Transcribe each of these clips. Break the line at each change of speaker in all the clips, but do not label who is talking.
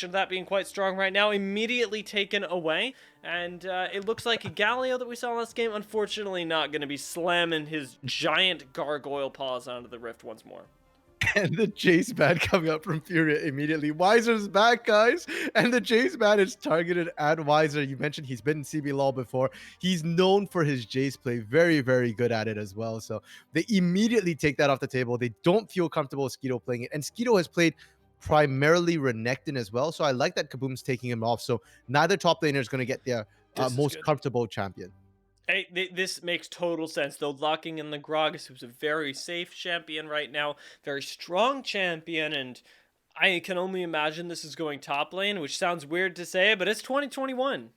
combination of that being quite strong right now, immediately taken away. And it looks like Galio that we saw last game, unfortunately not going to be slamming his giant gargoyle paws onto the rift once more.
And the chase ban coming up from Furia immediately. Weiser's back, guys. And the chase ban is targeted at Weiser. You mentioned he's been in CBLOL before. He's known for his Jace play. Very, very good at it as well. So they immediately take that off the table. They don't feel comfortable with Skeeto playing it. And Skeeto has played primarily Renekton as well. So I like that Kaboom's taking him off. So neither top laner is going to get their most comfortable champion.
Hey, this makes total sense, though. Locking in the Gragas, who's a very safe champion right now, very strong champion, and I can only imagine this is going top lane, which sounds weird to say, but it's 2021.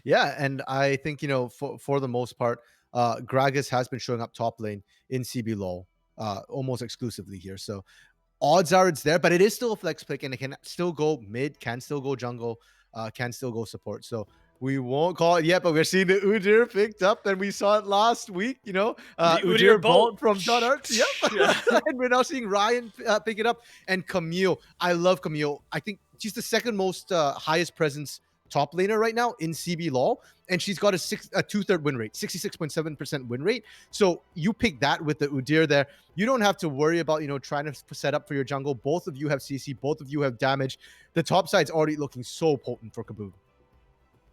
Yeah, and I think, you know, for the most part, Gragas has been showing up top lane in CBLOL almost exclusively here. So odds are it's there, but it is still a flex pick, and it can still go mid, can still go jungle, can still go support. So we won't call it yet, but we're seeing the Udyr picked up, and we saw it last week, you know, Udyr bolt from Donut. Yep. And we're now seeing Ryan pick it up, and Camille. I love Camille. I think she's the second most highest presence top laner right now in CBLOL, and she's got a 2/3 win rate, 66.7% win rate. So you pick that with the Udyr there. You don't have to worry about, you know, trying to set up for your jungle. Both of you have CC, both of you have damage. The top side's already looking so potent for Kaboom.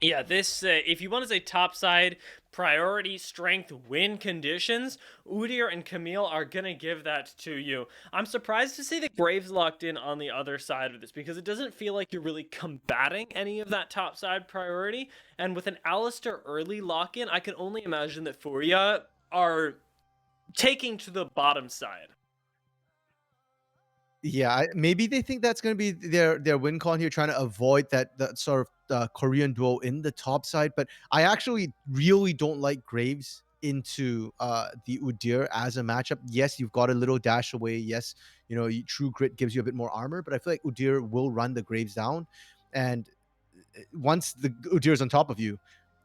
Yeah, this, if you want to say top side, priority, strength, win conditions, Udyr and Camille are going to give that to you. I'm surprised to see the Graves locked in on the other side of this, because it doesn't feel like you're really combating any of that top side priority. And with an Alistar early lock-in, I can only imagine that Furia are taking to the bottom side.
Yeah, maybe they think that's going to be their win con here, trying to avoid that sort of Korean duo in the top side. But I actually really don't like Graves into the Udyr as a matchup. Yes, you've got a little dash away. Yes, you know, True Grit gives you a bit more armor, but I feel like Udyr will run the Graves down, and once the Udyr's on top of you,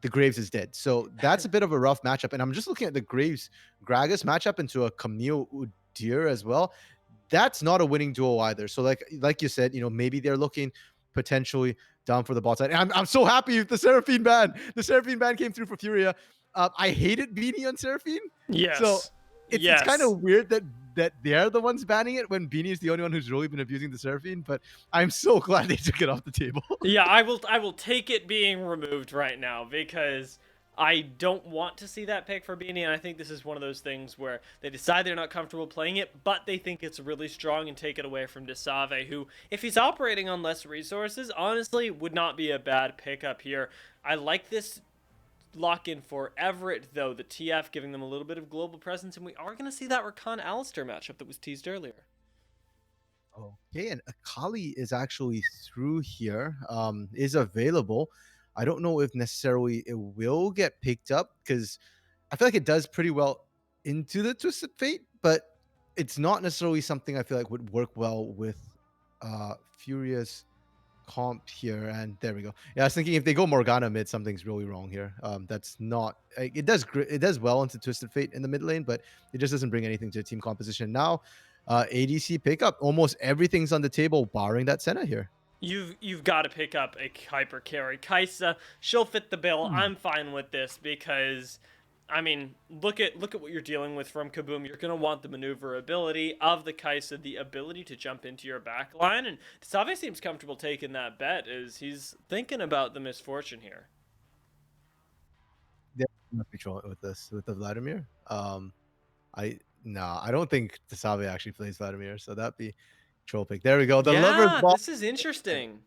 the Graves is dead. So that's a bit of a rough matchup. And I'm just looking at the Graves Gragas matchup into a Camille Udyr as well. That's not a winning duo either. So like you said, you know, maybe they're looking potentially down for the bot side. And I'm so happy with the Seraphine ban. The Seraphine ban came through for Furia. I hated Beanie on Seraphine.
Yes.
So it's kind of weird that they're the ones banning it when Beanie is the only one who's really been abusing the Seraphine, but I'm so glad they took it off the table.
Yeah, I will take it being removed right now, because I don't want to see that pick for Beanie, and I think this is one of those things where they decide they're not comfortable playing it, but they think it's really strong and take it away from Desave, who, if he's operating on less resources, honestly would not be a bad pickup here. I like this lock-in for Everett, though, the TF giving them a little bit of global presence, and we are going to see that Rakan Alistar matchup that was teased earlier.
Okay, and Akali is actually through here, is available. I don't know if necessarily it will get picked up, because I feel like it does pretty well into the Twisted Fate, but it's not necessarily something I feel like would work well with Furious comp here. And there we go. Yeah, I was thinking if they go Morgana mid, something's really wrong here. That's not, it does well into Twisted Fate in the mid lane, but it just doesn't bring anything to the team composition. Now ADC pickup, almost everything's on the table barring that Senna here.
You've got to pick up a hyper carry. Kai'Sa, she'll fit the bill. I'm fine with this, because I mean, look at what you're dealing with from Kaboom. You're going to want the maneuverability of the Kai'Sa, the ability to jump into your backline, and Save seems comfortable taking that bet as he's thinking about the misfortune here.
Yeah, I'm not control with this with the Vladimir. I don't think Save actually plays Vladimir, so that'd be troll pick. There we go. The Lover's Ball.
This is interesting.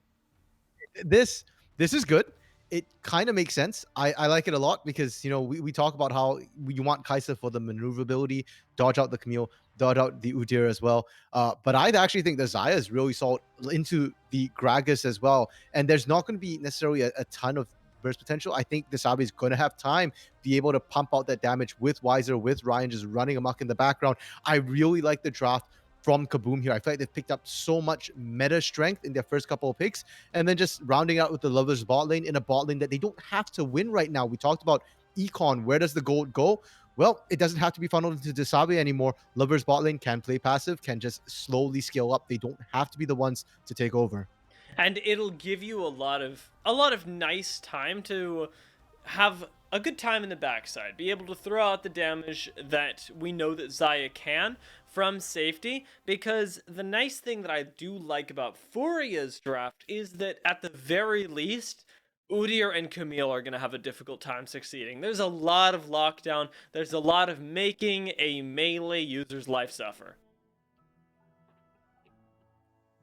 This is good. It kind of makes sense. I like it a lot, because, you know, we talk about how you want Kai'Sa for the maneuverability, dodge out the Camille, dodge out the Udyr as well. But I actually think the Xayah is really solid into the Gragas as well. And there's not going to be necessarily a ton of burst potential. I think the Sabi is going to have time be able to pump out that damage with Weiser, with Ryan just running amok in the background. I really like the draft from Kaboom here. I feel like they've picked up so much meta strength in their first couple of picks, and then just rounding out with the Lovers bot lane, in a bot lane that they don't have to win right now. We talked about Econ. Where does the gold go? well, it doesn't have to be funneled into Desabe anymore. Lovers bot lane can play passive, can just slowly scale up. They don't have to be the ones to take over.
And it'll give you a lot of nice time to have a good time in the backside, be able to throw out the damage that we know that Xayah can from safety, because the nice thing that I do like about Furia's draft is that at the very least, Udyr and Camille are going to have a difficult time succeeding. There's a lot of lockdown, there's a lot of making a melee user's life suffer.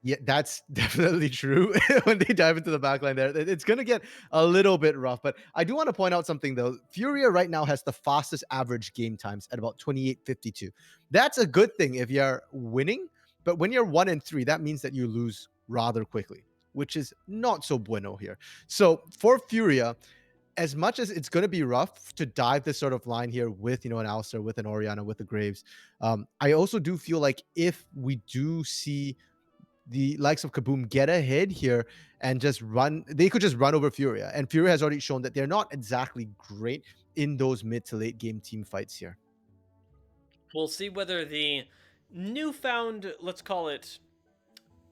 Yeah, that's definitely true. When they dive into the backline there, it's going to get a little bit rough. But I do want to point out something, though. Furia right now has the fastest average game times at about 28:52. That's a good thing if you're winning. But when you're 1-3, that means that you lose rather quickly, which is not so bueno here. So for Furia, as much as it's going to be rough to dive this sort of line here with, an Alistair, with an Orianna, with the Graves, I also do feel like if we do see the likes of KaBuM get ahead here and just run, they could just run over Furia. And Furia has already shown that they're not exactly great in those mid to late game team fights here.
We'll see whether the newfound, let's call it,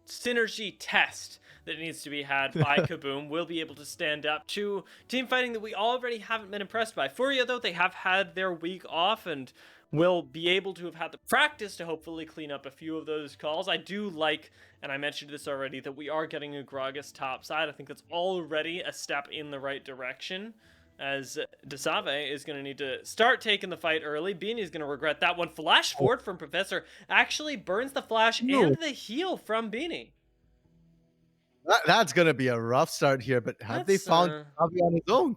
synergy test that needs to be had by KaBuM will be able to stand up to team fighting that we already haven't been impressed by. Furia, though, they have had their week off and will be able to have had the practice to hopefully clean up a few of those calls. I do like, and I mentioned this already, that we are getting a Gragas top side. I think that's already a step in the right direction, as Desabe is going to need to start taking the fight early. Beanie's going to regret that one. Flash forward from Professor actually burns the flash and the heal from Beanie.
That's going to be a rough start here, but have they found Desabe on his own?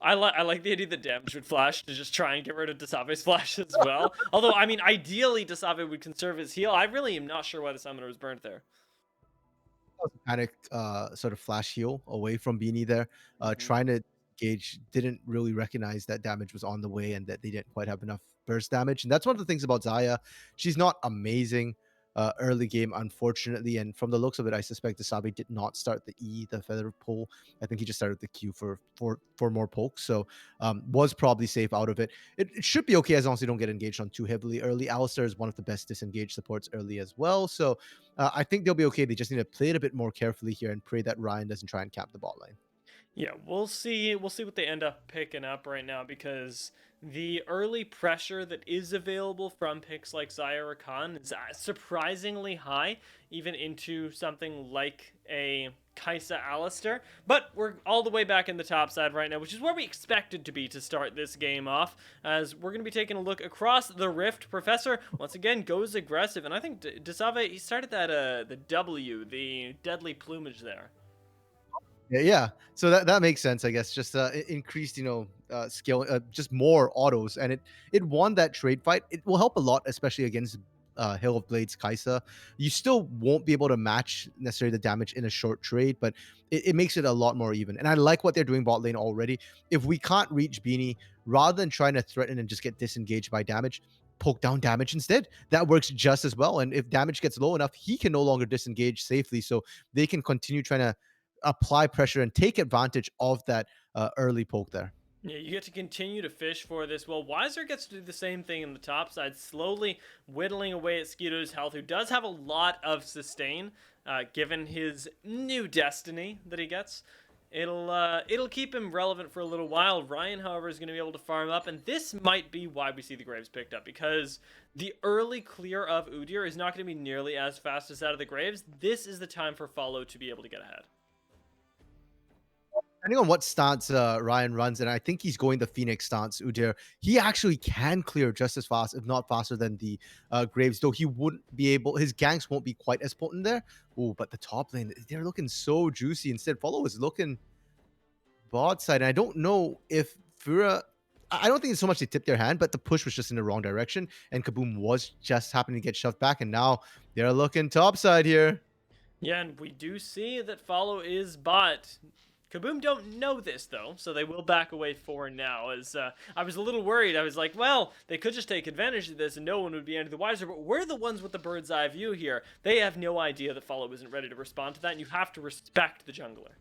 I like the idea that damage would flash to just try and get rid of Desabe's flash as well. Although, I mean, ideally, Desabe would conserve his heal. I really am not sure why the summoner was burnt there.
Panic sort of flash heal away from Beanie there, trying to gauge, didn't really recognize that damage was on the way and that they didn't quite have enough burst damage. And that's one of the things about Xayah. She's not amazing early game, unfortunately. And from the looks of it, I suspect Desabe did not start the feather pull. I think he just started the Q for more pokes. So was probably safe out of it. It should be okay as long as they don't get engaged on too heavily early. Alistair is one of the best disengaged supports early as well. So I think they'll be okay. They just need to play it a bit more carefully here and pray that Ryan doesn't try and cap the bot lane.
Yeah, we'll see. We'll see what they end up picking up right now, because the early pressure that is available from picks like Xayah or Khan is surprisingly high, even into something like a Kai'Sa Alistair. But we're all the way back in the top side right now, which is where we expected to be to start this game off, as we're going to be taking a look across the rift. Professor, once again, goes aggressive, and I think Desabe, he started that the W, the deadly plumage there.
Yeah. So that makes sense, I guess. Just increased, skill, just more autos, and it won that trade fight. It will help a lot, especially against Hill of Blades Kai'Sa. You still won't be able to match necessarily the damage in a short trade, but it makes it a lot more even. And I like what they're doing bot lane already. If we can't reach Beanie, rather than trying to threaten and just get disengaged by damage, poke down damage instead. That works just as well. And if damage gets low enough, he can no longer disengage safely. So they can continue trying to apply pressure and take advantage of that early poke there.
Yeah, you get to continue to fish for this. Well, Weiser gets to do the same thing in the top side, slowly whittling away at Skeeto's health, who does have a lot of sustain, given his new destiny that he gets. It'll keep him relevant for a little while. Ryan, however, is going to be able to farm up, and this might be why we see the Graves picked up, because the early clear of Udyr is not going to be nearly as fast as that of the Graves. This is the time for Follow to be able to get ahead.
Depending on what stance Ryan runs, and I think he's going the Phoenix stance, Udyr, he actually can clear just as fast, if not faster than the Graves, though he wouldn't be able, his ganks won't be quite as potent there. Oh, but the top lane, they're looking so juicy. Instead, Follow is looking bot side, and I don't know if Fura, I don't think it's so much they tipped their hand, but the push was just in the wrong direction, and KaBuM was just happening to get shoved back, and now they're looking top side here.
Yeah, and we do see that Follow is bot. KaBuM don't know this, though, so they will back away for now, as I was a little worried. I was like, well, they could just take advantage of this and no one would be any the wiser, but we're the ones with the bird's eye view here. They have no idea that Follow isn't ready to respond to that, and you have to respect the jungler.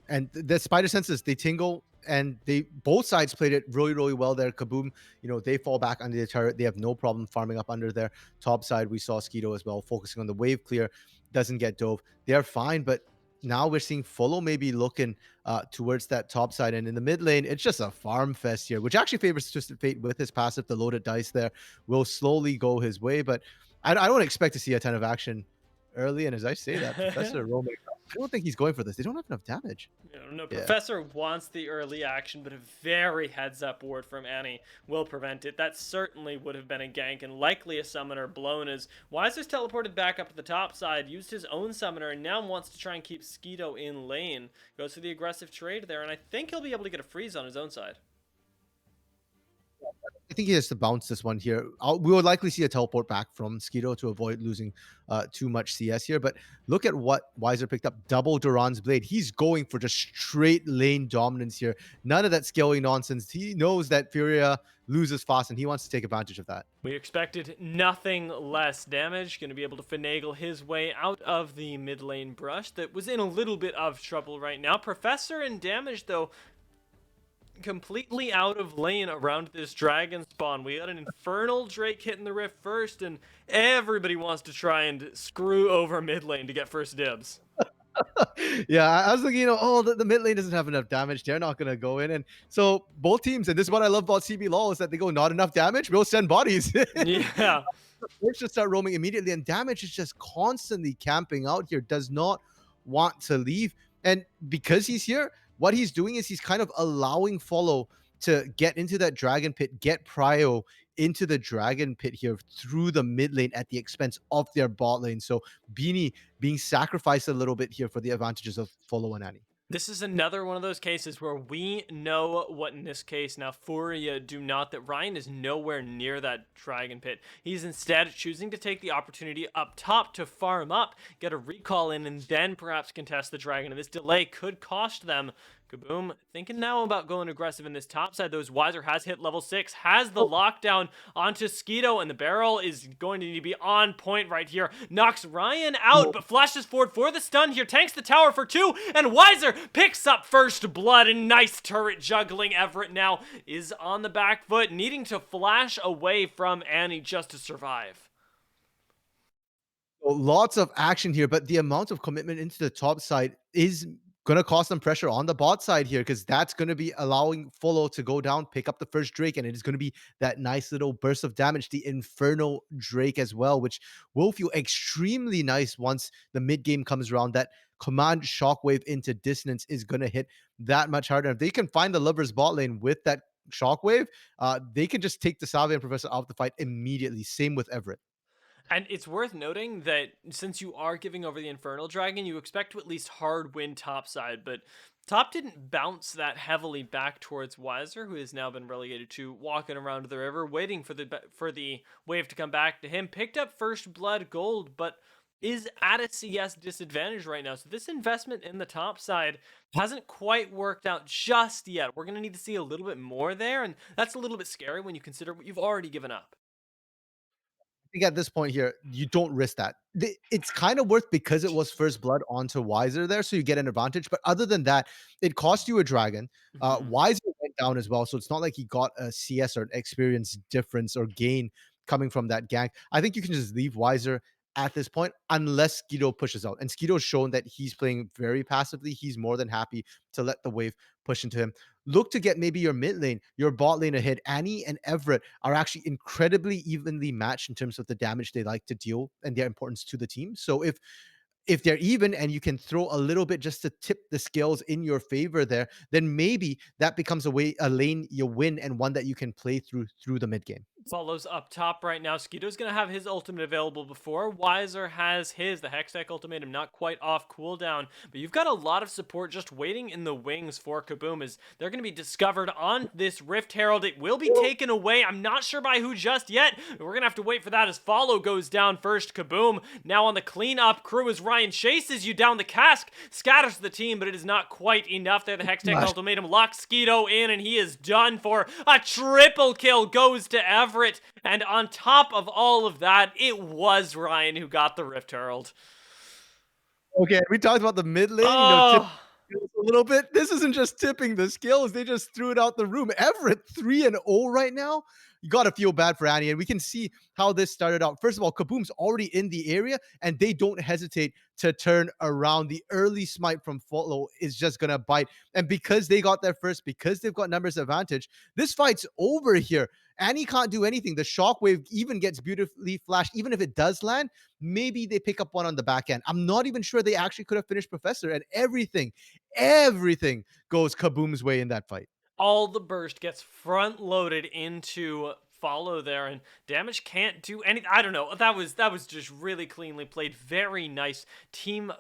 And the spider senses, they tingle and they both sides played it really, really well there. Kaboom, they fall back under the turret. They have no problem farming up under there. Top side, we saw Skeeto as well, focusing on the wave clear, doesn't get dove. They're fine, but now we're seeing Follow maybe looking towards that top side. And in the mid lane, it's just a farm fest here, which actually favors Twisted Fate with his passive. The loaded dice there will slowly go his way, but I don't expect to see a ton of action early. And as I say that, Professor Roman, I don't think he's going for this. They don't have enough damage.
No,
Yeah.
Professor wants the early action, but a very heads-up ward from Annie will prevent it. That certainly would have been a gank and likely a summoner blown as Weiser's teleported back up to the top side, used his own summoner, and now wants to try and keep Skeeto in lane. Goes for the aggressive trade there, and I think he'll be able to get a freeze on his own side.
I think he has to bounce this one here. We will likely see a teleport back from Skeeto to avoid losing too much CS here. But look at what Weiser picked up. Double Duran's Blade. He's going for just straight lane dominance here. None of that scaling nonsense. He knows that Furia loses fast, and he wants to take advantage of that.
We expected nothing less. Damage going to be able to finagle his way out of the mid lane brush that was in a little bit of trouble right now. Professor and Damage, though, completely out of lane around this dragon spawn. We got an Infernal Drake hitting the rift first, and everybody wants to try and screw over mid lane to get first dibs.
Yeah, I was thinking, the mid lane doesn't have enough damage. They're not going to go in. And so both teams, and this is what I love about CBLOL, is that they go, not enough damage, we'll send bodies.
Yeah.
Let's just start roaming immediately. And Damage is just constantly camping out here, does not want to leave. And because he's here, what he's doing is he's kind of allowing Follow to get into that dragon pit, get Prio into the dragon pit here through the mid lane at the expense of their bot lane. So Beanie being sacrificed a little bit here for the advantages of Follow and Annie.
This is another one of those cases where we know what, in this case, now Furia do not, that Ryan is nowhere near that dragon pit. He's instead choosing to take the opportunity up top to farm up, get a recall in, and then perhaps contest the dragon. And this delay could cost them. Kaboom, thinking now about going aggressive in this top side. Those Weiser has hit level 6, has the lockdown onto Skeeto, and the barrel is going to need to be on point right here. Knocks Ryan out, but flashes forward for the stun here, tanks the tower for 2, and Weiser picks up first blood, and nice turret juggling. Everett now is on the back foot, needing to flash away from Annie just to survive.
Lots of action here, but the amount of commitment into the top side is going to cause some pressure on the bot side here, because that's going to be allowing Follow to go down, pick up the first Drake, and it is going to be that nice little burst of damage, the Infernal Drake as well, which will feel extremely nice once the mid game comes around. That command shockwave into dissonance is going to hit that much harder. If they can find the Lovers bot lane with that shockwave, they can just take the Salve and Professor out of the fight immediately. Same with Everett.
And it's worth noting that since you are giving over the Infernal Dragon, you expect to at least hard win topside, but top didn't bounce that heavily back towards Weiser, who has now been relegated to walking around the river, waiting for the wave to come back to him. Picked up first blood gold, but is at a CS disadvantage right now. So this investment in the top side hasn't quite worked out just yet. We're going to need to see a little bit more there, and that's a little bit scary when you consider what you've already given up.
Think at this point here, you don't risk that. It's kind of worth because it was first blood onto Weiser there, so you get an advantage. But other than that, it cost you a dragon. Weiser went down as well, so it's not like he got a CS or an experience difference or gain coming from that gank. I think you can just leave Weiser at this point unless Skeeto pushes out. And Skeeto's shown that he's playing very passively. He's more than happy to let the wave push into him. Look to get maybe your mid lane, your bot lane ahead. Annie and Everett are actually incredibly evenly matched in terms of the damage they like to deal and their importance to the team. So if they're even and you can throw a little bit just to tip the scales in your favor there, then maybe that becomes a lane you win and one that you can play through the mid game.
Follows up top right now. Skeeto's going to have his ultimate available before Weiser has his. The Hextech ultimatum not quite off cooldown, but you've got a lot of support just waiting in the wings for Kaboom as they're going to be discovered on this Rift Herald. It will be taken away. I'm not sure by who just yet. We're going to have to wait for that as Follow goes down first. Kaboom now on the cleanup crew as Ryan chases you down the cask, scatters the team, but it is not quite enough there. The Hextech ultimatum locks Skeeto in, and he is done for. A triple kill goes to Everett. And on top of all of that, it was Ryan who got the Rift Herald.
Okay, we talked about the mid lane.
Oh.
A little bit. This isn't just tipping the scales. They just threw it out the room. Everett 3-0 right now. You got to feel bad for Annie. And we can see how this started out. First of all, Kaboom's already in the area and they don't hesitate to turn around. The early smite from Follow is just going to bite. And because they got there first, because they've got numbers advantage, this fight's over here. Annie can't do anything. The shockwave even gets beautifully flashed. Even if it does land, maybe they pick up one on the back end. I'm not even sure they actually could have finished Professor, and everything goes Kaboom's way in that fight.
All the burst gets front loaded into follow there, and damage can't do anything. I don't know. That was just really cleanly played. Very nice team,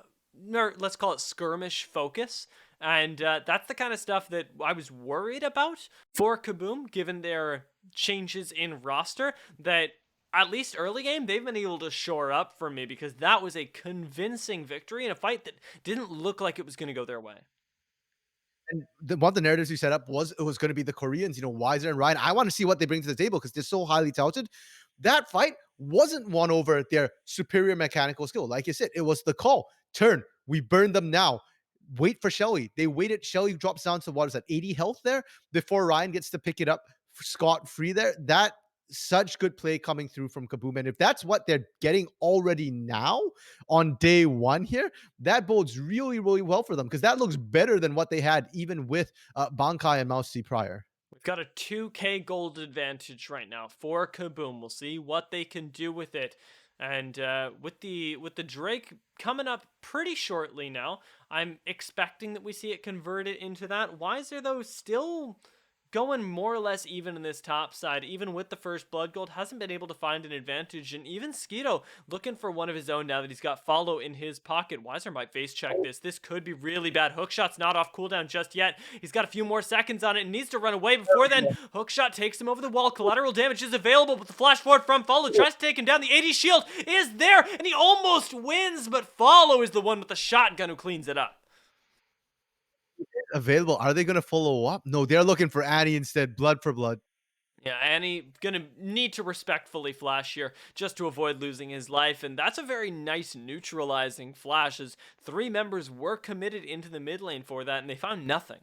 or let's call it skirmish focus. And that's the kind of stuff that I was worried about for Kaboom, given their changes in roster. That at least early game, they've been able to shore up for me, because that was a convincing victory in a fight that didn't look like it was going to go their way.
And one of the narratives we set up was it was going to be the Koreans, Wiser and Ryan. I want to see what they bring to the table because they're so highly touted. That fight wasn't won over their superior mechanical skill. Like you said, it was the call. Turn. We burn them now. Wait for Shelly. They waited. Shelly drops down to what is that, 80 health there before Ryan gets to pick it up scot free there. That such good play coming through from Kaboom. And if that's what they're getting already now on day one here, that bodes really, really well for them because that looks better than what they had even with Bankai and Mouse C prior.
We've got a 2K gold advantage right now for Kaboom. We'll see what they can do with it. And with the Drake coming up pretty shortly now, I'm expecting that we see it converted into that. Wiser though still going more or less even in this top side, even with the first blood gold, hasn't been able to find an advantage. And even Skeeto looking for one of his own now that he's got follow in his pocket. Wiser might face check this. This could be really bad. Hookshot's not off cooldown just yet. He's got a few more seconds on it and needs to run away before then. Hookshot takes him over the wall. Collateral damage is available, but the flash forward from follow tries to take him down. The 80 shield is there and he almost wins, but follow is the one with the shotgun who cleans it up.
Available. Are they going to follow up? No, they're looking for Annie instead. Blood for blood.
Yeah, Annie gonna need to respectfully flash here just to avoid losing his life, and that's a very nice neutralizing flash as 3 members were committed into the mid lane for that and they found nothing.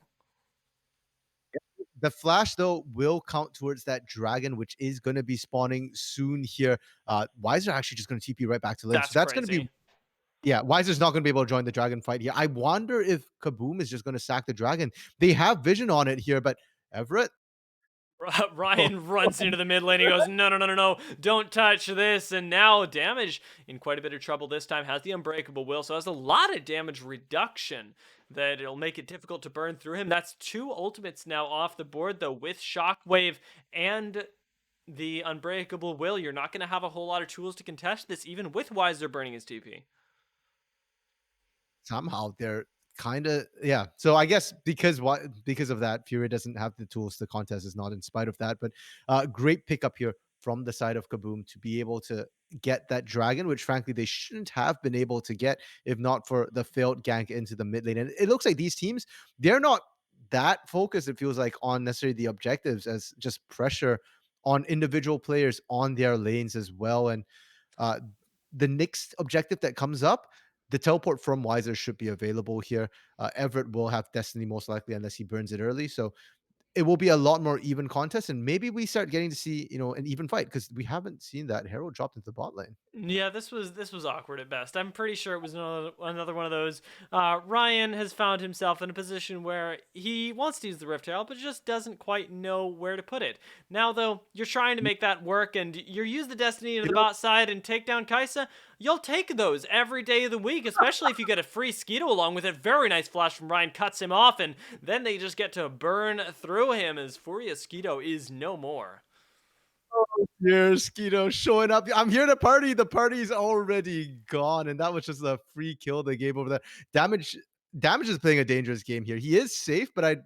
The flash, though, will count towards that dragon, which is going to be spawning soon here. Wiser actually just going to TP right back to lane. So that's going to be, yeah, Wiser's not going to be able to join the dragon fight here. I wonder if Kaboom is just going to sack the dragon. They have vision on it here, but Everett,
Ryan runs into the mid lane. He goes, no, no, no, no, no, don't touch this. And now damage in quite a bit of trouble this time. Has the Unbreakable Will, so has a lot of damage reduction that it'll make it difficult to burn through him. That's 2 ultimates now off the board, though, with Shockwave and the Unbreakable Will. You're not going to have a whole lot of tools to contest this, even with Wiser burning his TP.
somehow they're kind of, yeah. So I guess because of that, Fury doesn't have the tools to contest is not in spite of that. But great pickup here from the side of Kaboom to be able to get that dragon, which frankly they shouldn't have been able to get if not for the failed gank into the mid lane. And it looks like these teams, they're not that focused, it feels like, on necessarily the objectives as just pressure on individual players on their lanes as well. And uh, the next objective that comes up, the teleport from Wiser should be available here. Everett will have Destiny most likely unless he burns it early. So it will be a lot more even contest, and maybe we start getting to see, an even fight because we haven't seen that. Herald dropped into the bot lane.
Yeah, this was awkward at best. I'm pretty sure it was another one of those. Ryan has found himself in a position where he wants to use the Rift Herald, but just doesn't quite know where to put it. Now, though, you're trying to make that work, and you use the Destiny to the bot side and take down Kaisa. You'll take those every day of the week, especially if you get a free Skeeto along with it. Very nice flash from Ryan, cuts him off, and then they just get to burn through him as Furia Skeeto is no more.
Here's Skeeto showing up. I'm here to party. The party's already gone, and that was just a free kill they gave over there. Damage is playing a dangerous game here. He is safe, but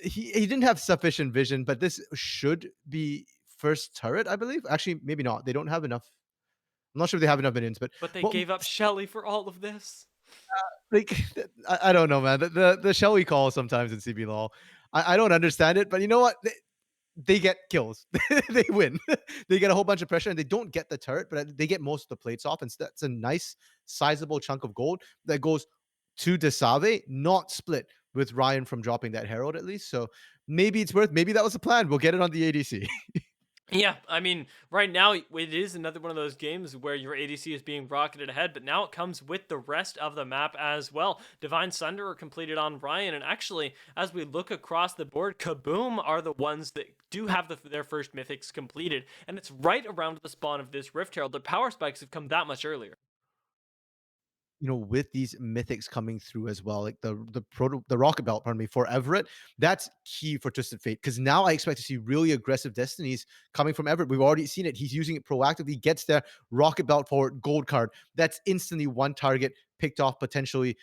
he didn't have sufficient vision. But this should be first turret, I believe. Actually, maybe not. They don't have enough. I'm not sure if they have enough minions, but
But they
well,
gave up Shelly for all of this.
like I don't know, man. The Shelly call sometimes in CBLOL, I don't understand it. But you know what? They get kills. They win. They get a whole bunch of pressure and they don't get the turret, but they get most of the plates off. And that's a nice sizable chunk of gold that goes to Desave, not split with Ryan from dropping that Herald at least. So maybe it's worth, maybe that was the plan. We'll get it on the ADC.
Yeah, I mean, right now it is another one of those games where your ADC is being rocketed ahead, but now it comes with the rest of the map as well. Divine Sunderer completed on Ryan, and actually, as we look across the board, Kaboom are the ones that do have their first mythics completed, and it's right around the spawn of this Rift Herald. The power spikes have come that much earlier.
With these mythics coming through as well, like the rocket belt, pardon me, for Everett, that's key for Twisted Fate because now I expect to see really aggressive destinies coming from Everett. We've already seen it. He's using it proactively, gets there, rocket belt forward, gold card. That's instantly one target picked off, potentially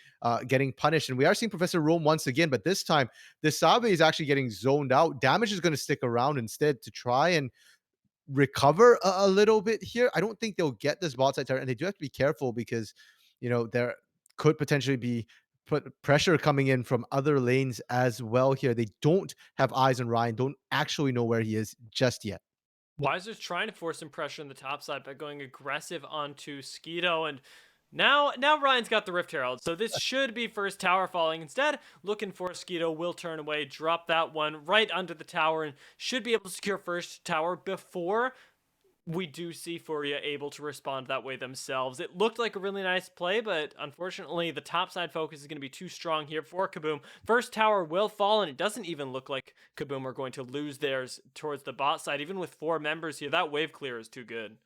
getting punished. And we are seeing Professor Rome once again, but this time the Sabe is actually getting zoned out. Damage is going to stick around instead to try and recover a little bit here. I don't think they'll get this bot side turret, and they do have to be careful because there could potentially be put pressure coming in from other lanes as well here. They don't have eyes on Ryan, don't actually know where he is just yet.
Wiser's trying to force some pressure on the top side by going aggressive onto Skeeto, and now Ryan's got the Rift Herald, so this should be first tower falling. Instead, looking for Skeeto, will turn away, drop that one right under the tower, and should be able to secure first tower before we do see Furia able to respond that way themselves. It looked like a really nice play, but unfortunately, the topside focus is going to be too strong here for Kaboom. First tower will fall, and it doesn't even look like Kaboom are going to lose theirs towards the bot side. Even with 4 members here, that wave clear is too good.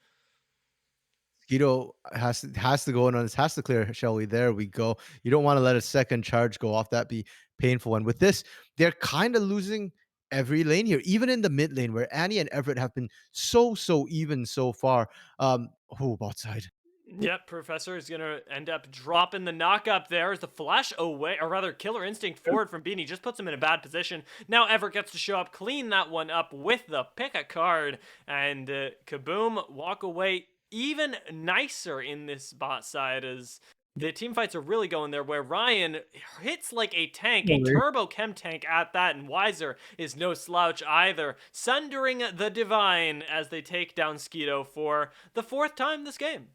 Skeeto has to go in on this, has to clear Shelly. There we go. You don't want to let a second charge go off. That be painful. And with this, they're kind of losing every lane here, even in the mid lane where Annie and Everett have been so even so far. Bot side.
Yep, Professor is going to end up dropping the knock up there as the flash away, or rather, Killer Instinct forward from Beanie just puts him in a bad position. Now Everett gets to show up, clean that one up with the pick a card, and Kaboom walk away even nicer in this bot side as the team fights are really going there, where Ryan hits like a tank, a turbo chem tank at that, and Wiser is no slouch either, sundering the Divine as they take down Skeeto for the 4th time this game.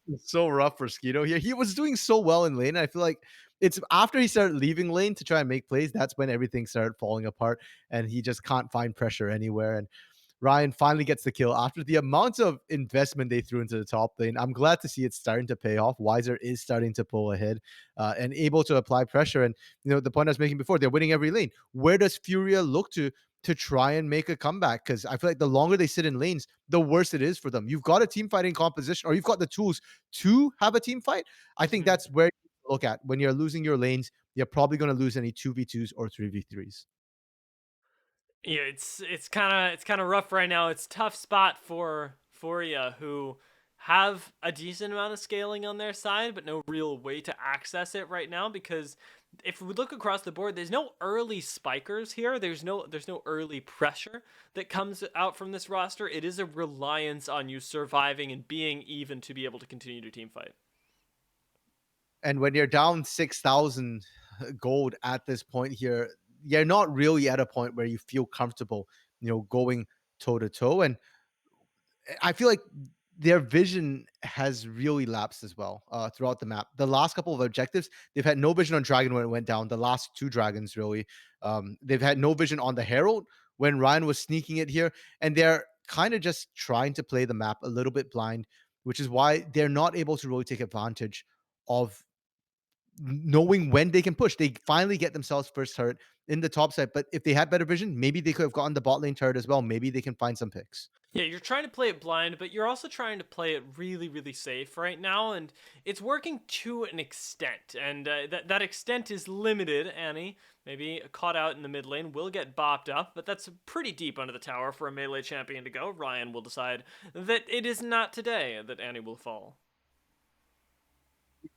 It's so rough for Skeeto here. He was doing so well in lane. I feel like it's after he started leaving lane to try and make plays, that's when everything started falling apart, and he just can't find pressure anywhere. And Ryan finally gets the kill after the amount of investment they threw into the top lane. I'm glad to see it's starting to pay off. Wiser is starting to pull ahead and able to apply pressure. And the point I was making before, they're winning every lane. Where does Furia look to try and make a comeback? Because I feel like the longer they sit in lanes, the worse it is for them. You've got a team fighting composition, or you've got the tools to have a team fight. I think that's where you look at when you're losing your lanes. You're probably going to lose any 2v2s or 3v3s.
Yeah, it's kind of rough right now. It's tough spot for Furia, who have a decent amount of scaling on their side, but no real way to access it right now. Because if we look across the board, there's no early spikers here. There's no early pressure that comes out from this roster. It is a reliance on you surviving and being even to be able to continue to team fight.
And when you're down 6,000 gold at this point here, you're not really at a point where you feel comfortable, going toe to toe. And I feel like their vision has really lapsed as well throughout the map. The last couple of objectives, they've had no vision on Dragon when it went down. The last 2 dragons, really, they've had no vision on the Herald when Ryan was sneaking it here, and they're kind of just trying to play the map a little bit blind, which is why they're not able to really take advantage of knowing when they can push. They finally get themselves first turret in the top side, but if they had better vision, maybe they could have gotten the bot lane turret as well. Maybe they can find some picks.
Yeah, you're trying to play it blind, but you're also trying to play it really, really safe right now, and it's working to an extent. And that extent is limited. Annie, maybe caught out in the mid lane, will get bopped up, but that's pretty deep under the tower for a melee champion to go. Ryan will decide that it is not today that Annie will fall.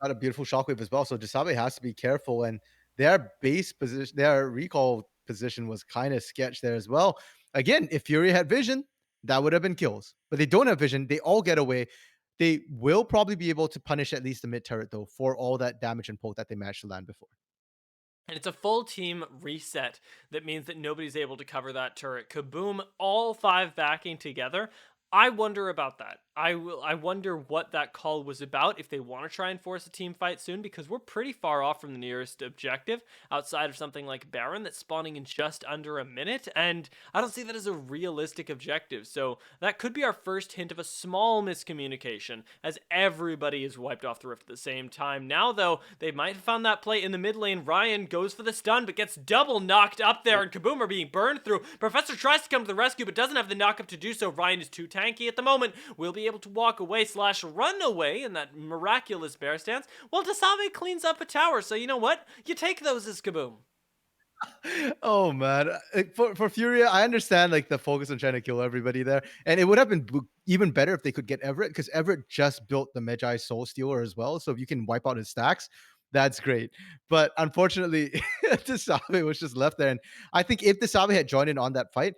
Got a beautiful shockwave as well. So Jasabe has to be careful, and their base position, their recall position was kind of sketch there as well. Again, if Fury had vision, that would have been kills, but they don't have vision. They all get away. They will probably be able to punish at least the mid turret though for all that damage and poke that they managed to land before.
And it's a full team reset that means that nobody's able to cover that turret. Kaboom, all 5 backing together. I wonder about that. I wonder what that call was about, if they want to try and force a team fight soon, because we're pretty far off from the nearest objective outside of something like Baron that's spawning in just under a minute, and I don't see that as a realistic objective. So that could be our first hint of a small miscommunication, as everybody is wiped off the rift at the same time. Now though, they might have found that play in the mid lane. Ryan goes for the stun but gets double knocked up there, and KaBoom are being burned through. Professor tries to come to the rescue but doesn't have the knockup to do so. Ryan is too tanky at the moment, will be able to walk away slash run away in that miraculous bear stance, while Tasave cleans up a tower. So you know what? You take those as KaBoom.
Oh man, for Furia, I understand like the focus on trying to kill everybody there, and it would have been even better if they could get Everett, because Everett just built the Magi Soul Stealer as well. So if you can wipe out his stacks, that's great. But unfortunately, Tasave was just left there, and I think if Tasave had joined in on that fight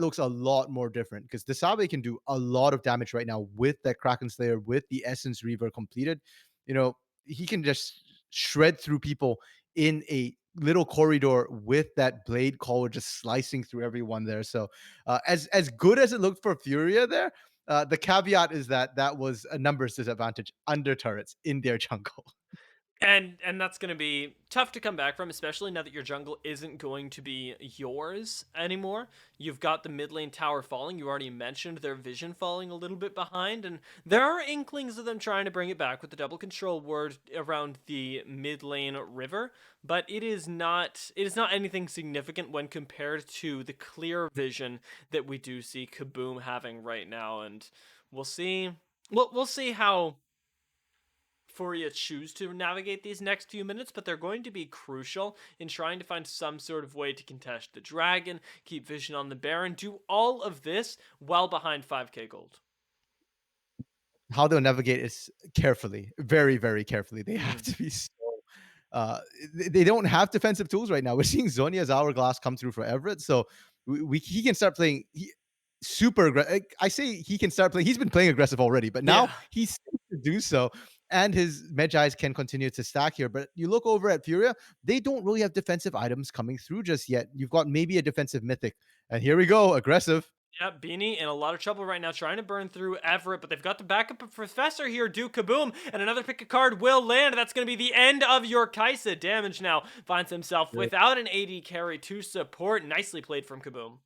looks a lot more different, because Tasave can do a lot of damage right now with that Kraken Slayer, with the Essence Reaver completed. You know, he can just shred through people in a little corridor with that blade caller just slicing through everyone there. So as good as it looked for Furia there, the caveat is that that was a numbers disadvantage under turrets in their jungle.
And that's going to be tough to come back from, especially now that your jungle isn't going to be yours anymore. You've got the mid lane tower falling. You already mentioned their vision falling a little bit behind, and there are inklings of them trying to bring it back with the double control ward around the mid lane river, but it is not anything significant when compared to the clear vision that we do see KaBoom having right now. And we'll see. We'll see how Furia choose to navigate these next few minutes, but they're going to be crucial in trying to find some sort of way to contest the dragon, keep vision on the Baron, do all of this while behind 5k gold.
How they'll navigate is carefully, very, very carefully. They have
Mm.
to be so uh they don't have defensive tools right now. We're seeing Zonia's hourglass come through for Everett, so he can start playing super aggressive. I say he can start playing. He's been playing aggressive already, but now
Yeah.
he's to do so, and his Medjais can continue to stack here. But you look over at Furia, they don't really have defensive items coming through just yet. You've got maybe a defensive mythic, and here we go, aggressive.
Yeah, Beanie in a lot of trouble right now trying to burn through Everett, but they've got the backup of Professor here, do KaBoom, and another pick a card will land. That's going to be the end of your Kaisa. Damage now finds himself without an AD carry to support. Nicely played from KaBoom.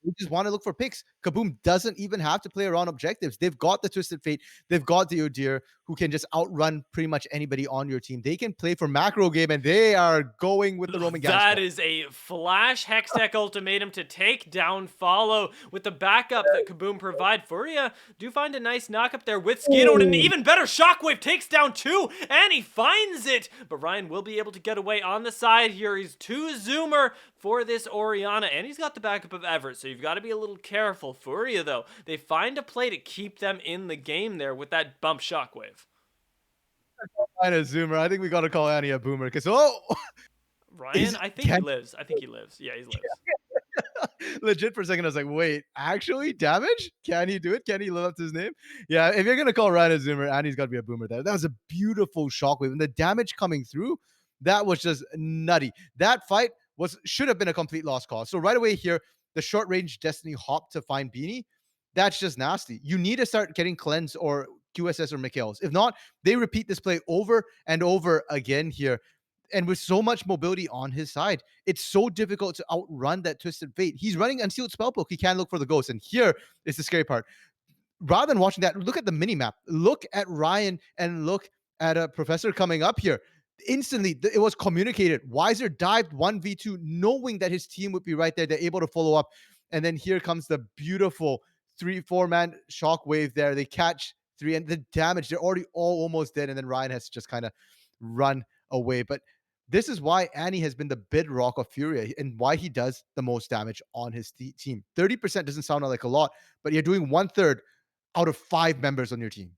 We just want to look for picks. KaBoom doesn't even have to play around objectives. They've got the Twisted Fate. They've got the Udyr, who can just outrun pretty much anybody on your team. They can play for macro game, and they are going with the Roman Gans.
That is a flash Hextech ultimatum to take down Follow with the backup that KaBoom provide. Furia do find a nice knock up there with Skino, and an even better Shockwave takes down two, and he finds it. But Ryan will be able to get away on the side here. He's too zoomer for this Orianna, and he's got the backup of Everett, so you've got to be a little careful. Furia, though, they find a play to keep them in the game there with that bump Shockwave.
Kind of zoomer. I think we got to call Annie a boomer, because
Ryan, I think he lives. I think he lives. Yeah, he lives.
legit for a second I was like, wait, actually damage? Can he do it? Can he live up to his name? Yeah, if you're gonna call Ryan a zoomer, Annie's got to be a boomer there. That was a beautiful shockwave, and the damage coming through, that was just nutty. That fight should have been a complete lost cause. So right away here, the short range Destiny hop to find Beanie, that's just nasty. You need to start getting cleanse or QSS or Mikhails. If not, they repeat this play over and over again here. And with so much mobility on his side, it's so difficult to outrun that Twisted Fate. He's running Unsealed Spellbook. He can look for the ghost. And here is the scary part. Rather than watching that, look at the mini map. Look at Ryan and look at a Professor coming up here. Instantly, it was communicated. Weiser dived 1v2, knowing that his team would be right there. They're able to follow up. And then here comes the beautiful 3-4 man shockwave there. They catch three, and the damage, they're already all almost dead. And then Ryan has to just kind of run away. But this is why Annie has been the bedrock of Furia and why he does the most damage on his team. 30% doesn't sound like a lot, but you're doing 1/3 out of 5 members on your team.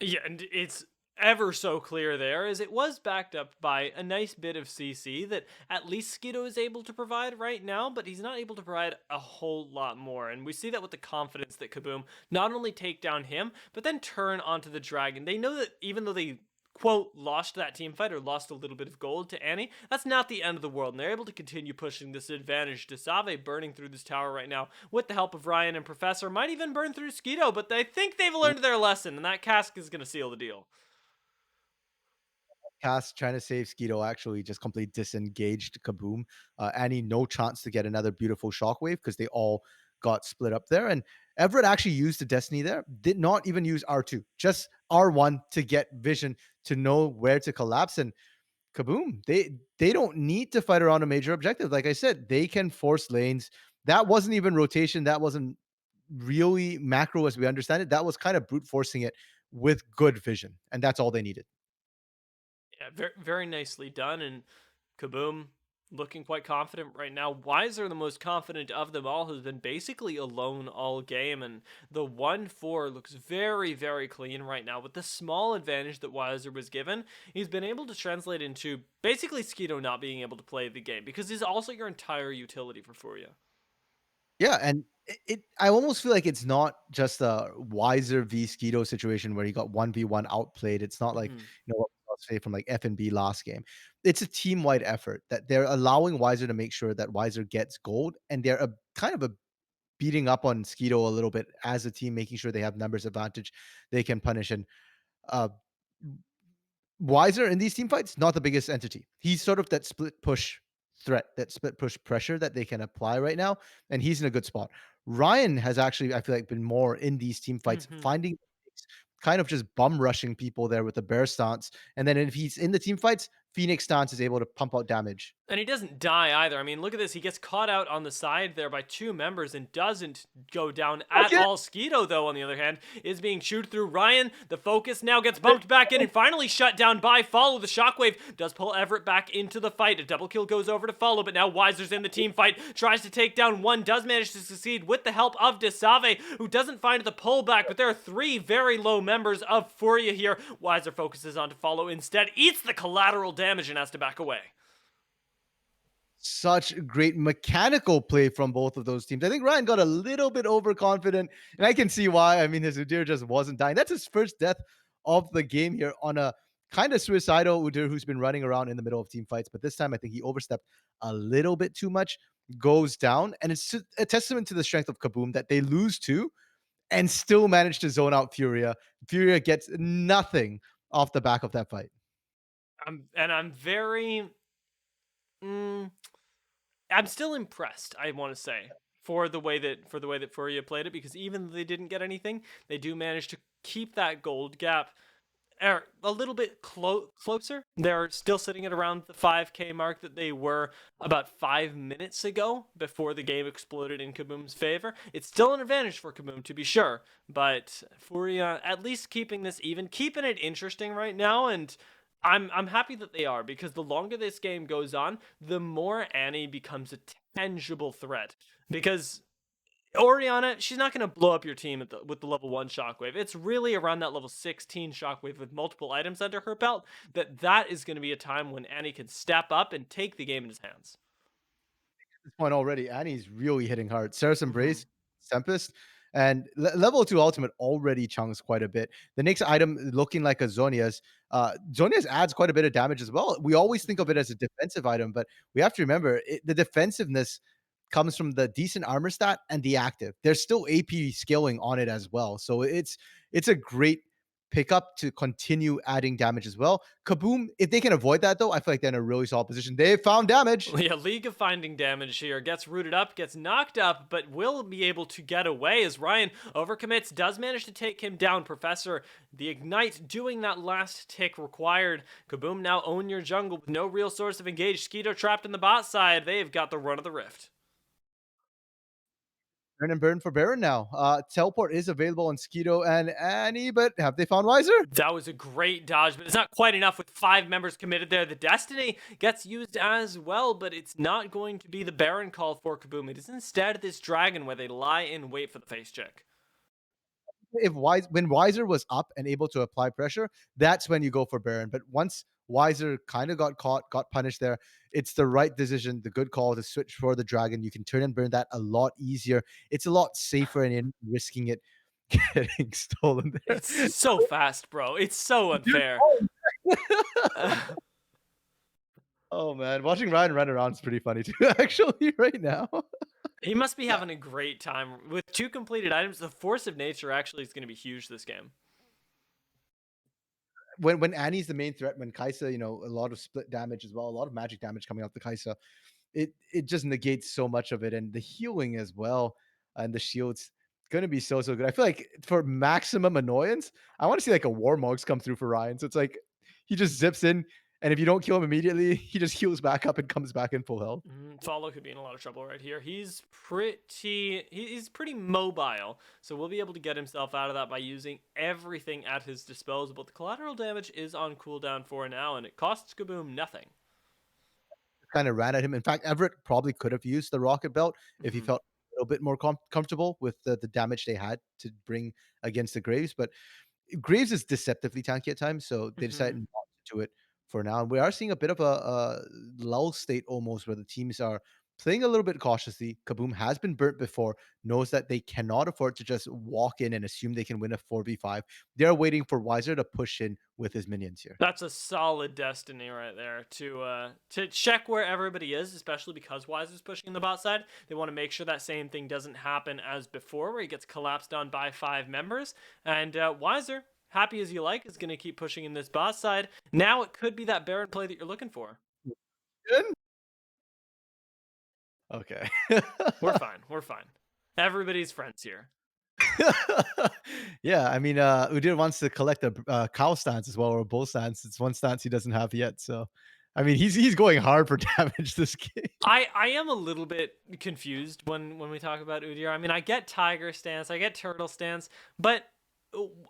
Yeah, and it's ever so clear there, as it was backed up by a nice bit of CC that at least Skiddo is able to provide right now, but he's not able to provide a whole lot more. And we see that with the confidence that KaBoom not only take down him, but then turn onto the dragon. They know that even though they quote, lost that team fight or lost a little bit of gold to Annie, that's not the end of the world. And they're able to continue pushing this advantage. Save burning through this tower right now with the help of Ryan and Professor. Might even burn through Skeeto, but they think they've learned their lesson, and that cask is going to seal the deal.
Cass trying to save Skeeto actually just completely disengaged Kaboom. Annie, no chance to get another beautiful shockwave because they all got split up there. And Everett actually used the Destiny there, did not even use R2, just R1 to get vision to know where to collapse. And Kaboom, they don't need to fight around a major objective. Like I said, they can force lanes. That wasn't even rotation. That wasn't really macro as we understand it. That was kind of brute forcing it with good vision. And that's all they needed.
Yeah, very, very nicely done. And Kaboom looking quite confident right now. Weiser, the most confident of them all, has been basically alone all game. And the 1-4 looks very, very clean right now. With the small advantage that Weiser was given, he's been able to translate into basically Skeeto not being able to play the game because he's also your entire utility for Furia.
Yeah, and I almost feel like it's not just a Wiser v Skeeto situation where he got 1v1 outplayed. It's not like,
Hmm.
what we saw say from like FNB last game. It's a team-wide effort that they're allowing Wiser to make sure that Wiser gets gold, and they're a kind of a beating up on Skeeto a little bit as a team, making sure they have numbers advantage they can punish. And uh Wiser in these team fights, not the biggest entity. He's sort of that split push threat, that split push pressure that they can apply right now, and he's in a good spot. Ryan has actually, I feel like, been more in these team fights,
Hmm.
finding kind of just bum rushing people there with the bear stance. And then if he's in the team fights, Phoenix stance is able to pump out damage.
And he doesn't die either. I mean, look at this. He gets caught out on the side there by two members and doesn't go down at
Okay.
all. Skeeto, though, on the other hand, is being chewed through. Ryan, the focus now gets bumped back in and finally shut down by Follow. The shockwave does pull Everett back into the fight. A double kill goes over to Follow, but now Weiser's in the team fight. Tries to take down one, does manage to succeed with the help of Save, who doesn't find the pullback, but there are three very low members of Furia here. Weiser focuses on to Follow instead, eats the collateral damage and has to back away.
Such great mechanical play from both of those teams. I think Ryan got a little bit overconfident, and I can see why. I mean, his Udyr just wasn't dying. That's his first death of the game here on a kind of suicidal Udyr who's been running around in the middle of team fights. But this time, I think he overstepped a little bit too much, goes down, and it's a testament to the strength of Kaboom that they lose two and still manage to zone out Furia. Furia gets nothing off the back of that fight.
I'm very. Mm, I'm still impressed, I want to say, for the way that Furia played it, because even though they didn't get anything, they do manage to keep that gold gap a little bit closer. They're still sitting at around the 5K mark that they were about 5 minutes ago before the game exploded in Kaboom's favor. It's still an advantage for Kaboom, to be sure, but Furia at least keeping this even, keeping it interesting right now. And I'm happy that they are, because the longer this game goes on, the more Annie becomes a tangible threat. Because Oriana, she's not going to blow up your team with the level 1 shockwave. It's really around that level 16 shockwave with multiple items under her belt that is going to be a time when Annie can step up and take the game in his hands.
This point already, Annie's really hitting hard. Saracen
Hmm.
Brace, Tempest, and level 2 ultimate already chunks quite a bit. The next item looking like a Zonia's. Zonia's adds quite a bit of damage as well. We always think of
Hmm.
it as a defensive item, but we have to remember the defensiveness comes from the decent armor stat and the active. There's still AP scaling on it as well. So it's a great pickup to continue adding damage as well. Kaboom, if they can avoid that though, I feel like they're in a really solid position. They found damage.
Yeah, League of finding damage here. Gets rooted up, gets knocked up, but will be able to get away as Ryan overcommits, does manage to take him down. Professor, the Ignite doing that last tick required. Kaboom now own your jungle with no real source of engage. Skeeto trapped in the bot side. They've got the run of the rift.
Turn and burn for Baron now. Teleport is available on Skeeto and Annie, but have they found Wiser?
That was a great dodge, but it's not quite enough with 5 members committed there. The Destiny gets used as well, but it's not going to be the Baron call for Kaboom. It is instead this Dragon where they lie in wait for the face check.
If when Wiser was up and able to apply pressure, that's when you go for Baron. But once Wiser kind of got caught, got punished there, it's the right decision, the good call to switch for the Dragon. You can turn and burn that a lot easier. It's a lot safer and in risking it getting stolen there.
It's so fast, bro. It's so
Dude,
unfair.
Oh man, watching Ryan run around is pretty funny too, actually, right now.
He must be having a great time. With 2 completed items, the force of nature actually is going to be huge this game.
When Annie's the main threat, when Kaisa, a lot of split damage as well, a lot of magic damage coming out the Kaisa, it just negates so much of it, and the healing as well, and the shields gonna be so good. I feel like for maximum annoyance, I want to see like a Warmogs come through for Ryan. So it's like he just zips in, and if you don't kill him immediately, he just heals back up and comes back in full health.
Follow could be in a lot of trouble right here. He's pretty mobile, so we'll be able to get himself out of that by using everything at his disposal. But the collateral damage is on cooldown for now, and it costs Kaboom nothing.
Kind of ran at him. In fact, Everett probably could have used the rocket belt if he felt a little bit more comfortable with the damage they had to bring against the Graves. But Graves is deceptively tanky at times, so they decided not to do it for now. And we are seeing a bit of a lull state almost where the teams are playing a little bit cautiously. Kaboom has been burnt before, knows that they cannot afford to just walk in and assume they can win a 4v5. They're waiting for Wiser to push in with his minions here.
That's a solid destiny right there to check where everybody is, especially because Wise is pushing in the bot side. They want to make sure that same thing doesn't happen as before, where he gets collapsed on by 5 members. And Wiser, happy as you like, is going to keep pushing in this bot side. Now it could be that Baron play that you're looking for.
Good. Okay.
We're fine. We're fine. Everybody's friends here.
Yeah, I mean, Udyr wants to collect a cow stance as well, or a bull stance. It's one stance he doesn't have yet. So, I mean, he's going hard for damage this game.
I am a little bit confused when we talk about Udyr. I mean, I get tiger stance, I get turtle stance, but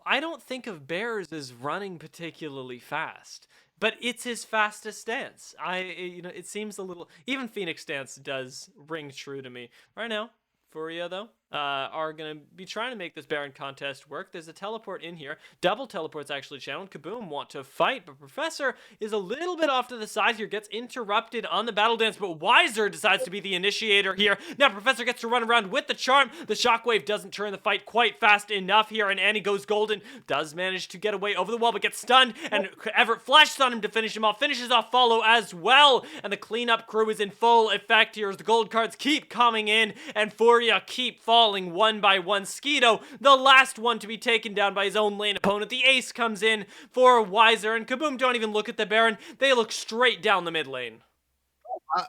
I don't think of bears as running particularly fast. But it's his fastest stance. It seems a little. Even Phoenix stance does ring true to me right now. Furia, though, are going to be trying to make this Baron contest work. There's a teleport in here. Double teleports actually channeled. Kaboom want to fight, but Professor is a little bit off to the side here, gets interrupted on the battle dance, but Wiser decides to be the initiator here. Now Professor gets to run around with the charm. The shockwave doesn't turn the fight quite fast enough here, and Annie goes golden. Does manage to get away over the wall, but gets stunned, and Everett flashes on him to finish him off. Finishes off Follow as well, and the cleanup crew is in full effect here as the gold cards keep coming in, and Furia keep falling one by one. Skeeto, the last one to be taken down by his own lane opponent. The ace comes in for Wiser, and Kaboom don't even look at the Baron. They look straight down the mid lane.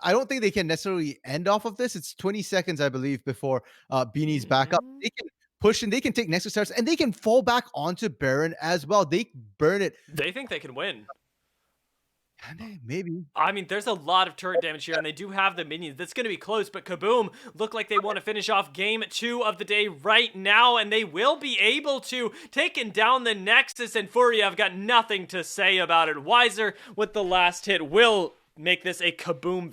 I don't think they can necessarily end off of this. It's 20 seconds, I believe, before Beanie's back up. They can push and they can take Nexus starts, and they can fall back onto Baron as well. They burn it.
They think they can win.
Can they? Maybe.
I mean, there's a lot of turret damage here, and they do have the minions. That's going to be close, but Kaboom look like they want to finish off game 2 of the day right now, and they will be able to. Taking down the Nexus, and Furia have got nothing to say about it. Wiser with the last hit will make this a Kaboom